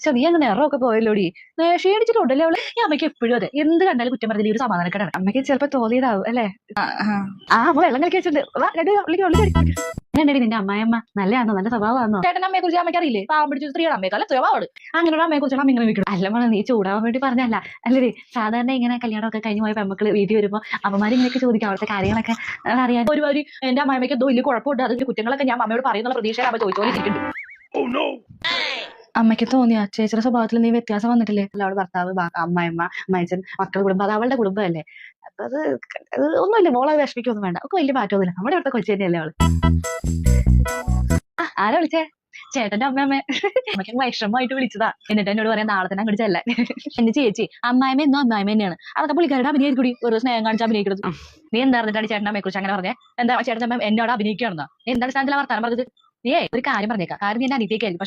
പക്ഷെ നീ അങ്ങ് നിറമൊക്കെ പോയല്ലോടി. ക്ഷീണിച്ചിട്ടുണ്ടല്ലേ അവള്. ഈ അമ്മയ്ക്ക് എപ്പോഴും അതെ, എന്ത് കണ്ടാലും കുറ്റം പറഞ്ഞില്ല ഒരു സമാധാനക്കേടാണ്. അമ്മയ്ക്ക് ചിലപ്പോ തോന്നിയതാവും അല്ലേ? അമ്മ വെള്ളം കളിക്കി വെച്ചിട്ടുണ്ട്. എങ്ങനെയുണ്ടെടി നിന്റെ അമ്മായിയമ്മ? നല്ലതാണോ? നല്ല സ്വഭാവമാണോ? ചേട്ടൻ അമ്മയെ കുറിച്ച് അമ്മയ്ക്ക് അറിയില്ലേ? പാവം പിടിച്ച സ്ത്രീയുടെ അമ്മയെക്കാല സ്വഭാവമാണ്. അങ്ങനെയുള്ള അമ്മയെ കുറിച്ചാണ് അമ്മ ഇങ്ങനെ നിൽക്കുന്നത്. അല്ല മോളെ, നീ ചൂടാവാൻ വേണ്ടി പറഞ്ഞല്ല അല്ലേ? സാധാരണ ഇങ്ങനെ കല്യാണമൊക്കെ കഴിഞ്ഞ് പോയ പെമ്മക്കള് വീട്ടിൽ വരുമ്പോൾ അമ്മമാര് ഇങ്ങനെയൊക്കെ ചോദിക്കും അവിടുത്തെ കാര്യങ്ങളൊക്കെ അറിയാൻ. ഒരു എന്റെ അമ്മായിമ്മയ്ക്ക് എന്തോ വലിയ കുഴപ്പമുണ്ട്, അതിന്റെ കുറ്റങ്ങളൊക്കെ ഞാൻ അമ്മയോട് പറയുന്നുള്ള പ്രതീക്ഷയിൽ അമ്മ ചോദിച്ചോണ്ടിരിക്കുന്നുണ്ട്. അമ്മയ്ക്ക് തോന്നിയ ചേച്ചിയുടെ സ്വഭാവത്തിൽ നീ വ്യത്യാസം വന്നിട്ടില്ലേ? അല്ല, അവള് ഭർത്താവ്, അമ്മായിമ്മ, അമ്മായിച്ചൻ, മക്കളുടെ കുടുംബം, അത് അവളുടെ കുടുംബമല്ലേ. അപ്പൊ അത് ഒന്നുമില്ല മോളെ, വിഷമിക്കൊന്നും വേണ്ട. ഒക്കെ വലിയ മാറ്റമൊന്നുമില്ല. നമ്മുടെ ഇവിടുത്തെ കൊച്ചു തന്നെയല്ലേ അവള്. ആരാ വിളിച്ചേ? ചേട്ടന്റെ അമ്മയമ്മേ. അമ്മയ്ക്ക് വിഷമമായിട്ട് വിളിച്ചതാ. എന്നിട്ട് എന്നോട് പറയാൻ നാളെ തന്നെ അങ്ങോട്ട് ചെല്ലാൻ. എന്റെ ചേച്ചി അമ്മായിമ്മ എന്നോ അമ്മായിമ്മ തന്നെയാണ്. അതൊക്കെ പുള്ളിക്കാരുടെ അഭിനയം കൂടി ഒരു സ്നേഹം കാണിച്ച് അഭിനയിക്കുന്നത്. നീ എന്താ പറഞ്ഞിട്ടാണ് ചേട്ടന്റെ അമ്മയെ കുറിച്ച് അങ്ങനെ പറഞ്ഞേ? എന്താ ചേട്ടന്റെ അമ്മ എന്നോട് അഭിനയിക്കുകയാണെന്നോ? എന്താണ് സ്ഥാനത്തിലാണ് വർത്താനം പറഞ്ഞത്? നീ ഒരു കാര്യം പറഞ്ഞേക്കാം. കാര്യം നീ എന്റെ അനിയത്തിയൊക്കെ ആയിരിക്കും.